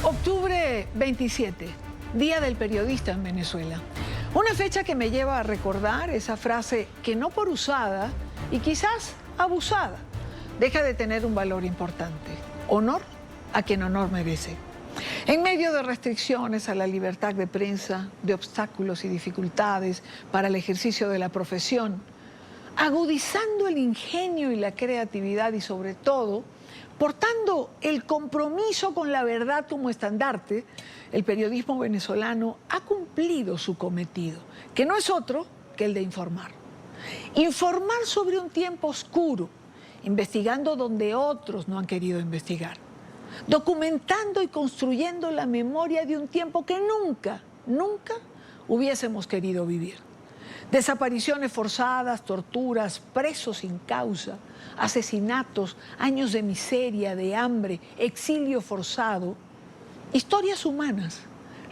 Octubre 27, Día del Periodista en Venezuela. Una fecha que me lleva a recordar esa frase que no por usada y quizás abusada, deja de tener un valor importante. Honor a quien honor merece. En medio de restricciones a la libertad de prensa, de obstáculos y dificultades para el ejercicio de la profesión, agudizando el ingenio y la creatividad y sobre todo, portando el compromiso con la verdad como estandarte, el periodismo venezolano ha cumplido su cometido, que no es otro que el de informar. Informar sobre un tiempo oscuro, investigando donde otros no han querido investigar, documentando y construyendo la memoria de un tiempo que nunca hubiésemos querido vivir. Desapariciones forzadas, torturas, presos sin causa, asesinatos, años de miseria, de hambre, exilio forzado. Historias humanas,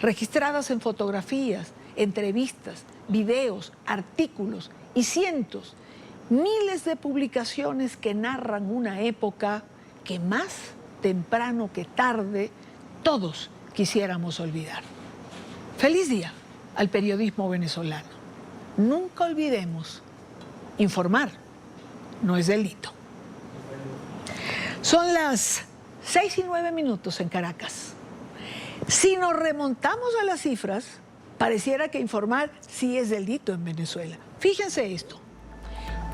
registradas en fotografías, entrevistas, videos, artículos y cientos, miles de publicaciones que narran una época que más temprano que tarde todos quisiéramos olvidar. Feliz día al periodismo venezolano. Nunca olvidemos, informar no es delito. Son las 6:09 en Caracas. Si nos remontamos a las cifras, pareciera que informar sí es delito en Venezuela. Fíjense esto,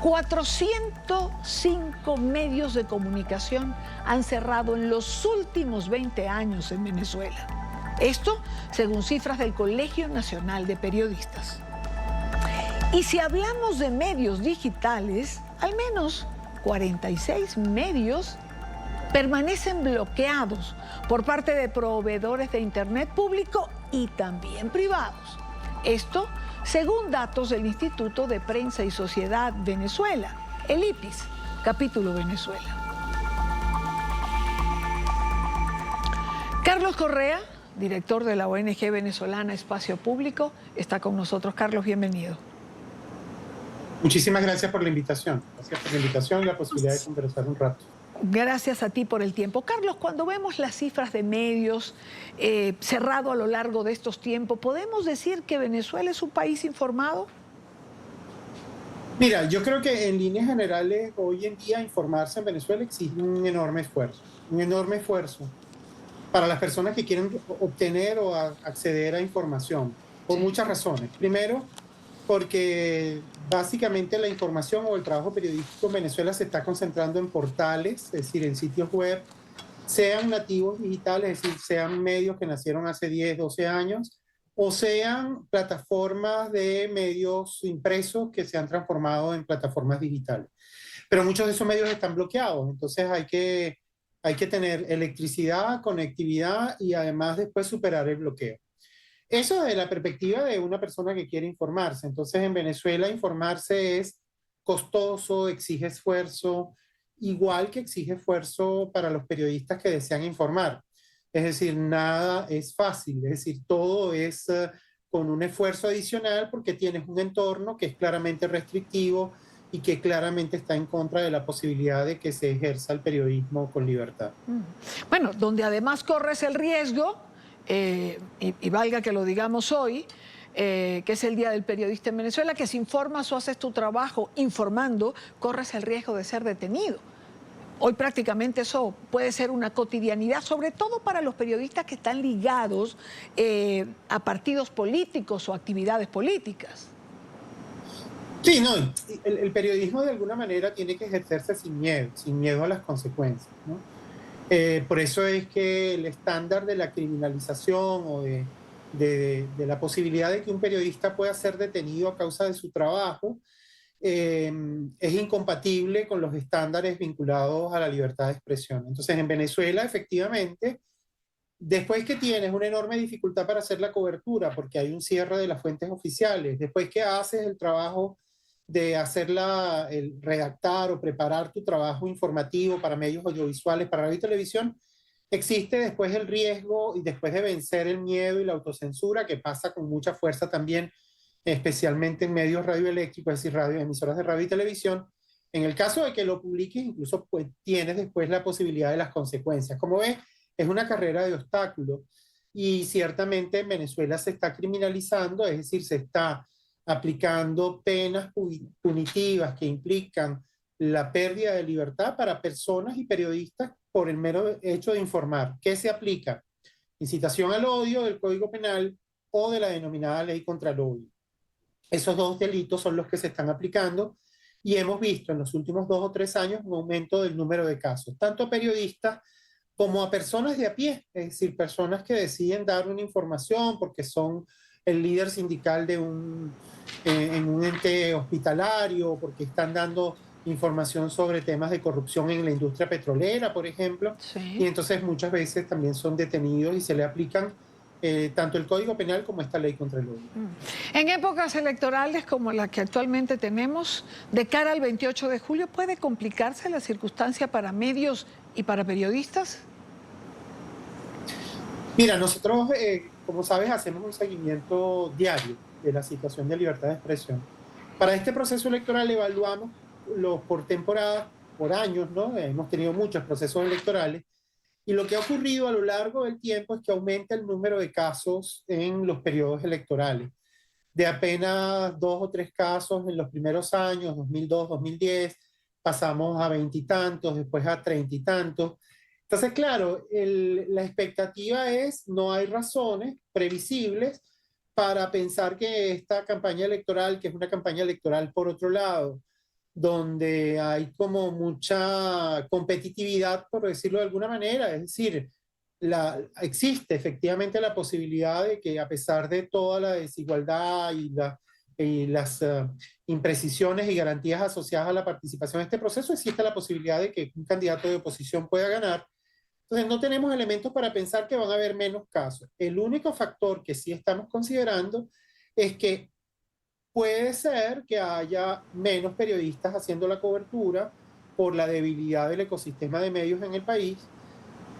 405 medios de comunicación han cerrado en los últimos 20 años en Venezuela. Esto según cifras del Colegio Nacional de Periodistas. Y si hablamos de medios digitales, al menos 46 medios permanecen bloqueados por parte de proveedores de Internet público y también privados. Esto según datos del Instituto de Prensa y Sociedad Venezuela, el IPIS, capítulo Venezuela. Carlos Correa, director de la ONG venezolana Espacio Público, está con nosotros. Carlos, bienvenido. Muchísimas gracias por la invitación. Gracias por la invitación y la posibilidad de conversar un rato. Gracias a ti por el tiempo. Carlos, cuando vemos las cifras de medios cerrado a lo largo de estos tiempos, ¿podemos decir que Venezuela es un país informado? Mira, yo creo que en líneas generales hoy en día informarse en Venezuela exige un enorme esfuerzo para las personas que quieren obtener o acceder a información, por muchas razones. Primero, porque básicamente la información o el trabajo periodístico en Venezuela se está concentrando en portales, es decir, en sitios web, sean nativos digitales, es decir, sean medios que nacieron hace 10, 12 años, o sean plataformas de medios impresos que se han transformado en plataformas digitales. Pero muchos de esos medios están bloqueados, entonces hay que tener electricidad, conectividad y además después superar el bloqueo. Eso desde la perspectiva de una persona que quiere informarse. Entonces, en Venezuela informarse es costoso, exige esfuerzo, igual que exige esfuerzo para los periodistas que desean informar. Es decir, nada es fácil, es decir, todo es con un esfuerzo adicional porque tienes un entorno que es claramente restrictivo y que claramente está en contra de la posibilidad de que se ejerza el periodismo con libertad. Bueno, donde además corres el riesgo, y valga que lo digamos hoy, que es el Día del Periodista en Venezuela, que si informas o haces tu trabajo informando, corres el riesgo de ser detenido. Hoy prácticamente eso puede ser una cotidianidad, sobre todo para los periodistas que están ligados a partidos políticos o actividades políticas. Sí, no, el periodismo de alguna manera tiene que ejercerse sin miedo a las consecuencias, ¿no? Por eso es que el estándar de la criminalización o de la posibilidad de que un periodista pueda ser detenido a causa de su trabajo es incompatible con los estándares vinculados a la libertad de expresión. Entonces, en Venezuela, efectivamente, después que tienes una enorme dificultad para hacer la cobertura, porque hay un cierre de las fuentes oficiales, después que haces el trabajo de el redactar o preparar tu trabajo informativo para medios audiovisuales, para radio y televisión, existe después el riesgo y después de vencer el miedo y la autocensura, que pasa con mucha fuerza también, especialmente en medios radioeléctricos, es decir, emisoras de radio y televisión. En el caso de que lo publiques, incluso pues tienes después la posibilidad de las consecuencias. Como ves, es una carrera de obstáculos. Y ciertamente en Venezuela se está criminalizando, es decir, se está aplicando penas punitivas que implican la pérdida de libertad para personas y periodistas por el mero hecho de informar. ¿Qué se aplica? Incitación al odio del Código Penal o de la denominada Ley contra el Odio. Esos dos delitos son los que se están aplicando y hemos visto en los últimos 2 o 3 años un aumento del número de casos, tanto a periodistas como a personas de a pie, es decir, personas que deciden dar una información porque son el líder sindical de en un ente hospitalario, porque están dando información sobre temas de corrupción en la industria petrolera, por ejemplo, Sí. y entonces muchas veces también son detenidos y se le aplican tanto el Código Penal como esta Ley contra el Odio. En épocas electorales como la que actualmente tenemos, de cara al 28 de julio, ¿puede complicarse la circunstancia para medios y para periodistas? Mira, nosotros, como sabes, hacemos un seguimiento diario de la situación de libertad de expresión. Para este proceso electoral evaluamos por temporadas, por años, ¿no? Hemos tenido muchos procesos electorales y lo que ha ocurrido a lo largo del tiempo es que aumenta el número de casos en los periodos electorales. De apenas 2 o 3 casos en los primeros años, 2002, 2010, pasamos a 20 y tantos, después a 30 y tantos. Entonces, claro, la expectativa es, no hay razones previsibles para pensar que esta campaña electoral, que es una campaña electoral por otro lado, donde hay como mucha competitividad, por decirlo de alguna manera, es decir, existe efectivamente la posibilidad de que a pesar de toda la desigualdad y las imprecisiones y garantías asociadas a la participación en este proceso, existe la posibilidad de que un candidato de oposición pueda ganar. Entonces no tenemos elementos para pensar que van a haber menos casos. El único factor que sí estamos considerando es que puede ser que haya menos periodistas haciendo la cobertura por la debilidad del ecosistema de medios en el país,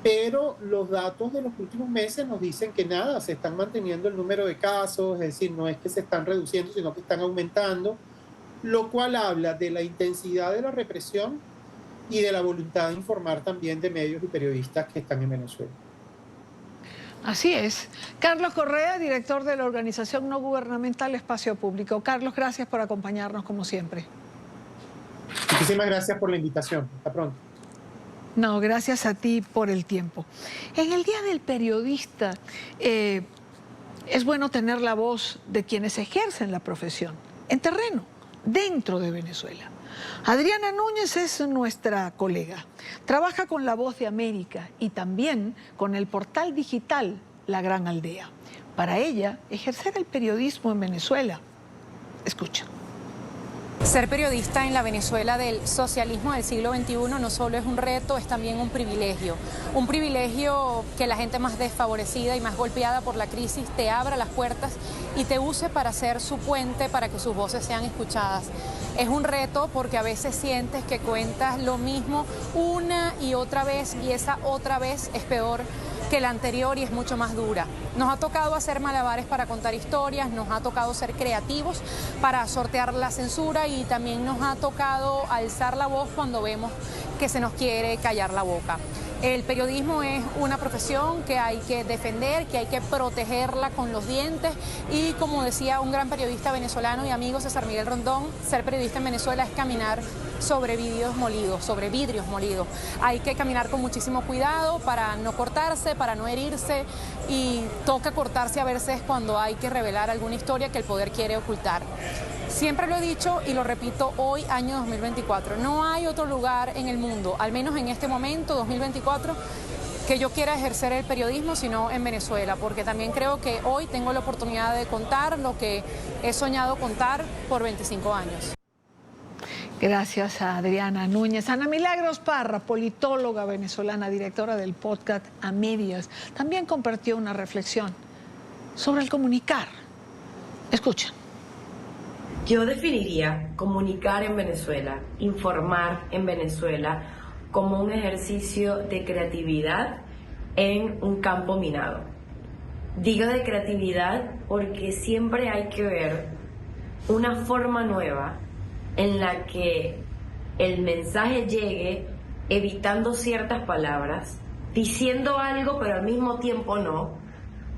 pero los datos de los últimos meses nos dicen que nada, se están manteniendo el número de casos, es decir, no es que se están reduciendo, sino que están aumentando, lo cual habla de la intensidad de la represión y de la voluntad de informar también de medios y periodistas que están en Venezuela. Así es. Carlos Correa, director de la organización no gubernamental Espacio Público. Carlos, gracias por acompañarnos como siempre. Muchísimas gracias por la invitación. Hasta pronto. No, gracias a ti por el tiempo. En el Día del Periodista es bueno tener la voz de quienes ejercen la profesión en terreno, dentro de Venezuela. Adriana Núñez es nuestra colega. Trabaja con La Voz de América y también con el portal digital La Gran Aldea. Para ella, ejercer el periodismo en Venezuela. Escucha. Ser periodista en la Venezuela del socialismo del siglo XXI no solo es un reto, es también un privilegio. Un privilegio que la gente más desfavorecida y más golpeada por la crisis te abra las puertas y te use para ser su puente, para que sus voces sean escuchadas. Es un reto porque a veces sientes que cuentas lo mismo una y otra vez y esa otra vez es peor que la anterior y es mucho más dura. Nos ha tocado hacer malabares para contar historias, nos ha tocado ser creativos para sortear la censura y también nos ha tocado alzar la voz cuando vemos que se nos quiere callar la boca. El periodismo es una profesión que hay que defender, que hay que protegerla con los dientes y, como decía un gran periodista venezolano y amigo César Miguel Rondón, ser periodista en Venezuela es caminar sobre vidrios molidos. Hay que caminar con muchísimo cuidado para no cortarse, para no herirse y toca cortarse a veces cuando hay que revelar alguna historia que el poder quiere ocultar. Siempre lo he dicho y lo repito hoy, año 2024. No hay otro lugar en el mundo, al menos en este momento, 2024, que yo quiera ejercer el periodismo, sino en Venezuela, porque también creo que hoy tengo la oportunidad de contar lo que he soñado contar por 25 años. Gracias a Adriana Núñez. Ana Milagros Parra, politóloga venezolana, directora del podcast A Medias, también compartió una reflexión sobre el comunicar. Escuchen. Yo definiría comunicar en Venezuela, informar en Venezuela como un ejercicio de creatividad en un campo minado. Digo de creatividad porque siempre hay que ver una forma nueva en la que el mensaje llegue evitando ciertas palabras, diciendo algo, pero al mismo tiempo no,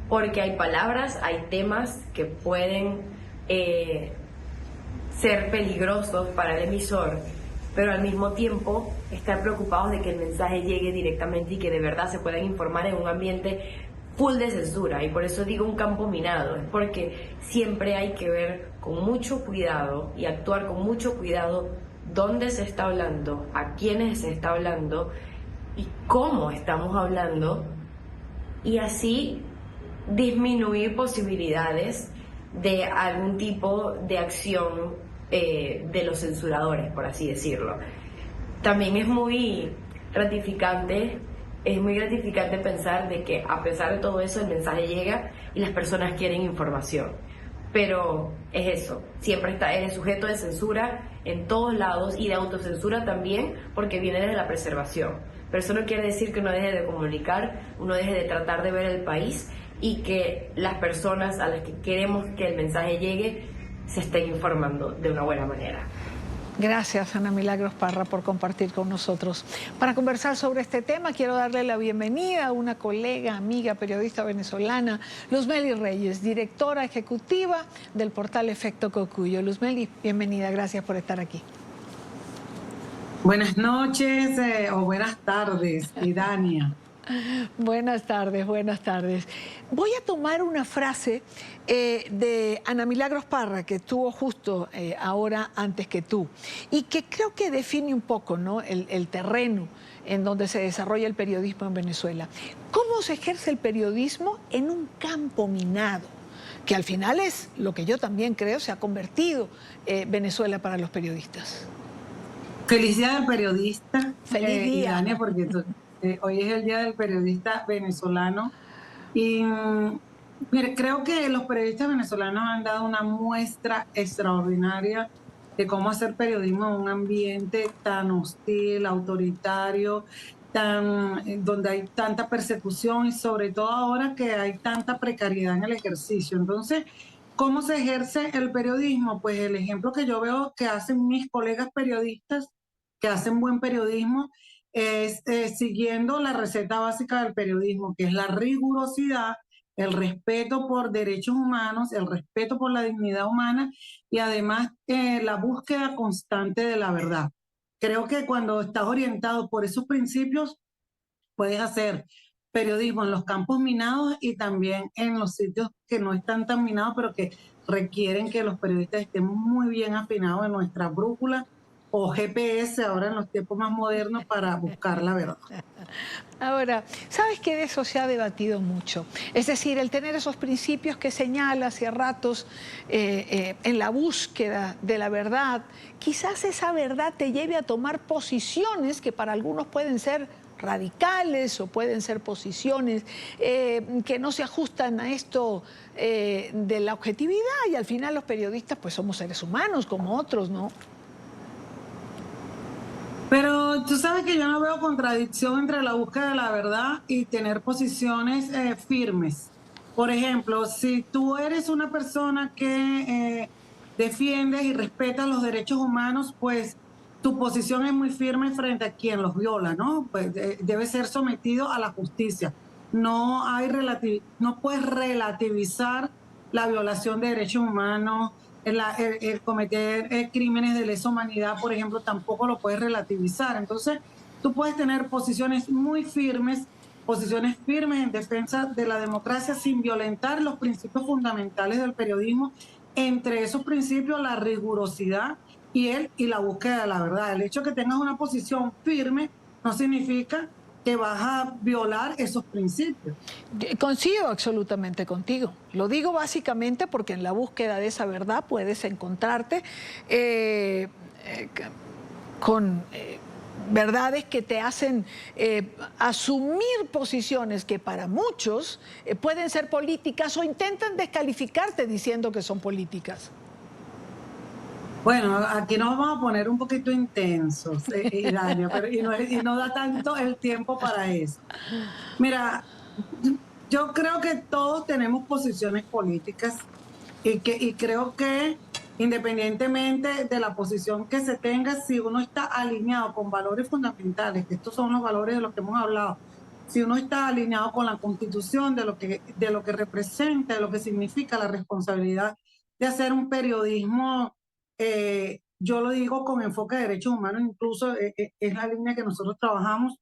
porque hay palabras, hay temas que pueden ser peligrosos para el emisor, pero al mismo tiempo estar preocupados de que el mensaje llegue directamente y que de verdad se puedan informar en un ambiente full de censura. Y por eso digo un campo minado, es porque siempre hay que ver con mucho cuidado y actuar con mucho cuidado dónde se está hablando, a quiénes se está hablando y cómo estamos hablando, y así disminuir posibilidades de algún tipo de acción de los censuradores, por así decirlo. También es muy gratificante pensar de que a pesar de todo eso el mensaje llega y las personas quieren información. Pero es eso, siempre eres sujeto de censura en todos lados y de autocensura también, porque viene desde la preservación. Pero eso no quiere decir que uno deje de comunicar, uno deje de tratar de ver el país y que las personas a las que queremos que el mensaje llegue se estén informando de una buena manera. Gracias, Ana Milagros Parra, por compartir con nosotros. Para conversar sobre este tema, quiero darle la bienvenida a una colega, amiga, periodista venezolana, Luzmeli Reyes, directora ejecutiva del portal Efecto Cocuyo. Luzmeli, bienvenida, gracias por estar aquí. Buenas noches o buenas tardes, Idania. Buenas tardes, buenas tardes. Voy a tomar una frase de Ana Milagros Parra, que estuvo justo ahora antes que tú, y que creo que define un poco, ¿no?, el terreno en donde se desarrolla el periodismo en Venezuela. ¿Cómo se ejerce el periodismo en un campo minado? Que al final es lo que yo también creo se ha convertido Venezuela para los periodistas. Feliz Día del Periodista. Feliz día. Idania, porque hoy es el Día del Periodista Venezolano. Y mire, creo que los periodistas venezolanos han dado una muestra extraordinaria de cómo hacer periodismo en un ambiente tan hostil, autoritario, donde hay tanta persecución y sobre todo ahora que hay tanta precariedad en el ejercicio. Entonces, ¿cómo se ejerce el periodismo? Pues el ejemplo que yo veo que hacen mis colegas periodistas, que hacen buen periodismo, es siguiendo la receta básica del periodismo, que es la rigurosidad, el respeto por derechos humanos, el respeto por la dignidad humana y además la búsqueda constante de la verdad. Creo que cuando estás orientado por esos principios, puedes hacer periodismo en los campos minados y también en los sitios que no están tan minados, pero que requieren que los periodistas estén muy bien afinados en nuestra brújula o GPS ahora en los tiempos más modernos para buscar la verdad. Ahora, ¿sabes que de eso se ha debatido mucho? Es decir, el tener esos principios que señala hace ratos en la búsqueda de la verdad, quizás esa verdad te lleve a tomar posiciones que para algunos pueden ser radicales o pueden ser posiciones que no se ajustan a esto de la objetividad, y al final los periodistas pues somos seres humanos como otros, ¿no? Pero tú sabes que yo no veo contradicción entre la búsqueda de la verdad y tener posiciones firmes. Por ejemplo, si tú eres una persona que defiendes y respetas los derechos humanos, pues tu posición es muy firme frente a quien los viola, ¿no? Pues debe ser sometido a la justicia. No puedes relativizar la violación de derechos humanos, el cometer crímenes de lesa humanidad, por ejemplo, tampoco lo puedes relativizar. Entonces, tú puedes tener posiciones muy firmes, posiciones firmes en defensa de la democracia sin violentar los principios fundamentales del periodismo. Entre esos principios, la rigurosidad y la búsqueda de la verdad. El hecho de que tengas una posición firme no significa que vas a violar esos principios. Coincido absolutamente contigo. Lo digo básicamente porque en la búsqueda de esa verdad puedes encontrarte con verdades que te hacen asumir posiciones que para muchos pueden ser políticas o intentan descalificarte diciendo que son políticas. Bueno, aquí nos vamos a poner un poquito intensos, Idania, pero y no da tanto el tiempo para eso. Mira, yo creo que todos tenemos posiciones políticas y creo que independientemente de la posición que se tenga, si uno está alineado con valores fundamentales, que estos son los valores de los que hemos hablado, si uno está alineado con la Constitución, de lo que representa, de lo que significa la responsabilidad de hacer un periodismo, yo lo digo con enfoque de derechos humanos, incluso es la línea que nosotros trabajamos,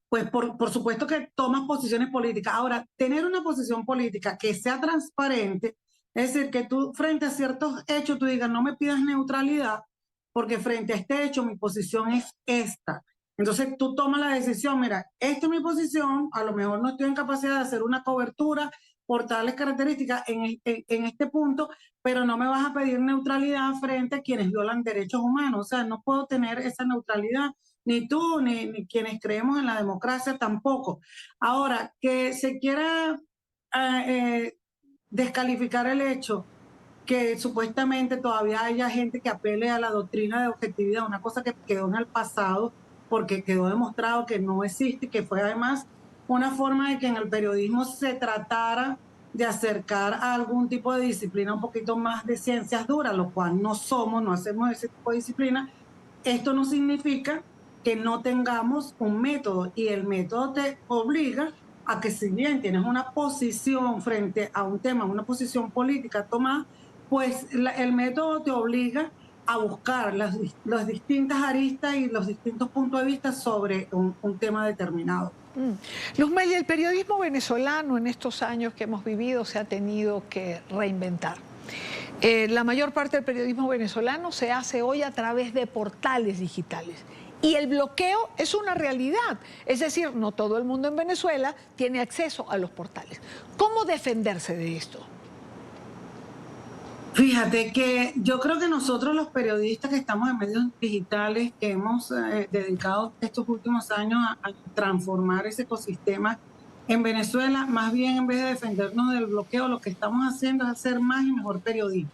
pues por supuesto que tomas posiciones políticas. Ahora, tener una posición política que sea transparente, es decir, que tú frente a ciertos hechos tú digas, no me pidas neutralidad, porque frente a este hecho mi posición es esta. Entonces tú tomas la decisión, mira, esta es mi posición, a lo mejor no estoy en capacidad de hacer una cobertura por tales características en este punto, pero no me vas a pedir neutralidad frente a quienes violan derechos humanos. O sea, no puedo tener esa neutralidad, ni tú, ni quienes creemos en la democracia tampoco. Ahora, que se quiera descalificar el hecho que supuestamente todavía haya gente que apele a la doctrina de objetividad, una cosa que quedó en el pasado porque quedó demostrado que no existe y que fue además una forma de que en el periodismo se tratara de acercar a algún tipo de disciplina un poquito más de ciencias duras, lo cual no somos, no hacemos ese tipo de disciplina. Esto no significa que no tengamos un método, y el método te obliga a que, si bien tienes una posición frente a un tema, una posición política tomada, pues el método te obliga a buscar las distintas aristas y los distintos puntos de vista sobre un tema determinado. Luzmeli, el periodismo venezolano en estos años que hemos vivido se ha tenido que reinventar. La mayor parte del periodismo venezolano se hace hoy a través de portales digitales. Y el bloqueo es una realidad. Es decir, no todo el mundo en Venezuela tiene acceso a los portales. ¿Cómo defenderse de esto? Fíjate que yo creo que nosotros los periodistas que estamos en medios digitales, que hemos dedicado estos últimos años a transformar ese ecosistema en Venezuela, más bien en vez de defendernos del bloqueo, lo que estamos haciendo es hacer más y mejor periodismo.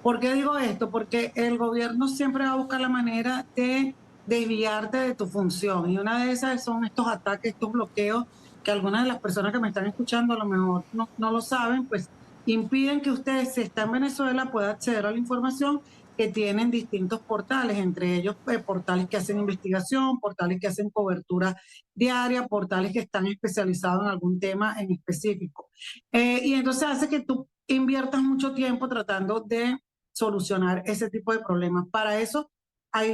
¿Por qué digo esto? Porque el gobierno siempre va a buscar la manera de desviarte de tu función, y una de esas son estos ataques, estos bloqueos, que algunas de las personas que me están escuchando a lo mejor no lo saben, pues impiden que usted, si está en Venezuela, pueda acceder a la información que tienen distintos portales, entre ellos portales que hacen investigación, portales que hacen cobertura diaria, portales que están especializados en algún tema en específico. Y entonces hace que tú inviertas mucho tiempo tratando de solucionar ese tipo de problemas. Para eso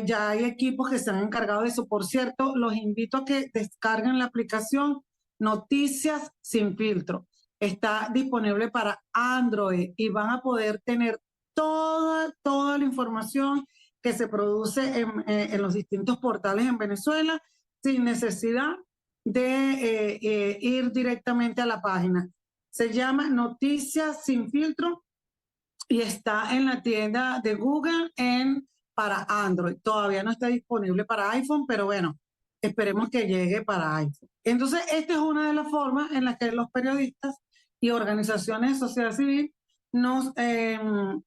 ya hay equipos que se han encargado de eso. Por cierto, los invito a que descarguen la aplicación Noticias Sin Filtro. Está disponible para Android y van a poder tener toda la información que se produce en los distintos portales en Venezuela sin necesidad de ir directamente a la página. Se llama Noticias Sin Filtro y está en la tienda de Google para Android. Todavía no está disponible para iPhone, pero bueno, esperemos que llegue para iPhone. Entonces, esta es una de las formas en las que los periodistas y organizaciones de sociedad civil nos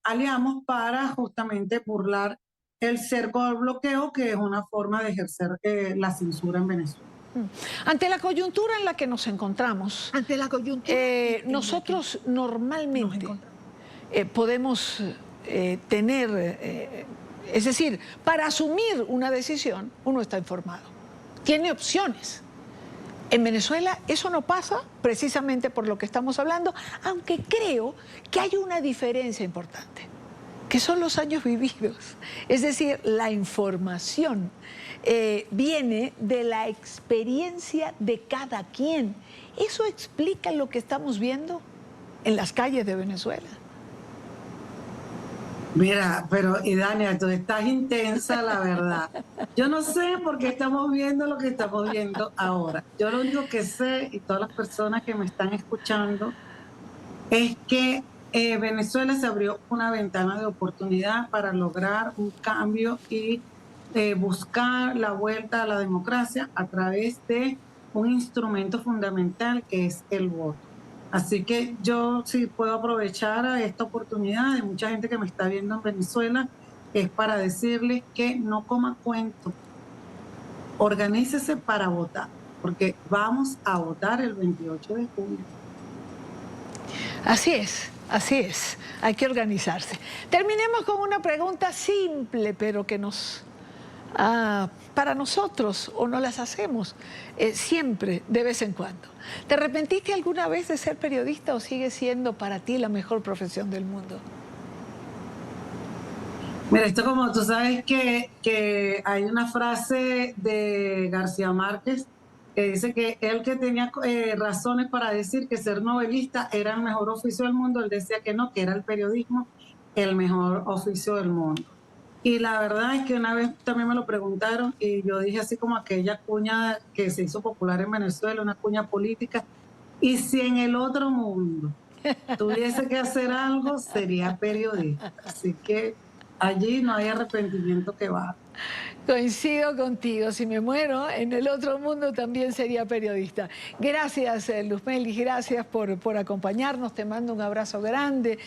aliamos para justamente burlar el cerco del bloqueo, que es una forma de ejercer la censura en Venezuela. Ante la coyuntura en la que nos encontramos, nosotros normalmente podemos tener, es decir, para asumir una decisión, uno está informado, tiene opciones. En Venezuela eso no pasa precisamente por lo que estamos hablando, aunque creo que hay una diferencia importante, que son los años vividos. Es decir, la información viene de la experiencia de cada quien. Eso explica lo que estamos viendo en las calles de Venezuela. Mira, pero Idania, tú estás intensa, la verdad. Yo no sé por qué estamos viendo lo que estamos viendo ahora. Yo lo único que sé, y todas las personas que me están escuchando, es que Venezuela se abrió una ventana de oportunidad para lograr un cambio y buscar la vuelta a la democracia a través de un instrumento fundamental que es el voto. Así que yo sí puedo aprovechar a esta oportunidad de mucha gente que me está viendo en Venezuela, es para decirles que no coma cuento, organícese para votar, porque vamos a votar el 28 de junio. Así es, hay que organizarse. Terminemos con una pregunta simple, pero que nos para nosotros o no las hacemos siempre, de vez en cuando. ¿Te arrepentiste alguna vez de ser periodista o sigue siendo para ti la mejor profesión del mundo? Mira, esto como tú sabes que hay una frase de García Márquez que dice que él que tenía razones para decir que ser novelista era el mejor oficio del mundo, él decía que no, que era el periodismo el mejor oficio del mundo. Y la verdad es que una vez también me lo preguntaron y yo dije así como aquella cuña que se hizo popular en Venezuela, una cuña política, y si en el otro mundo tuviese que hacer algo, sería periodista. Así que allí no hay arrepentimiento que va. Coincido contigo, si me muero en el otro mundo también sería periodista. Gracias, Luzmeli, gracias por acompañarnos, te mando un abrazo grande,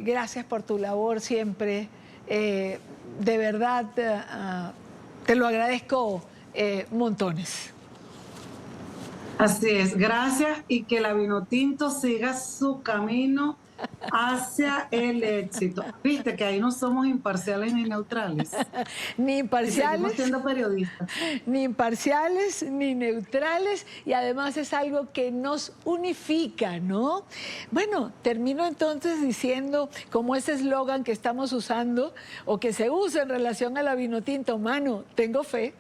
gracias por tu labor siempre, de verdad te lo agradezco montones. Así es, gracias y que la Vinotinto siga su camino hacia el éxito. Viste que ahí no somos imparciales ni neutrales. Ni imparciales. Seguimos siendo periodistas. Ni imparciales, ni neutrales, y además es algo que nos unifica, ¿no? Bueno, termino entonces diciendo, como ese eslogan que estamos usando, o que se usa en relación a la Vinotinto, mano, tengo fe.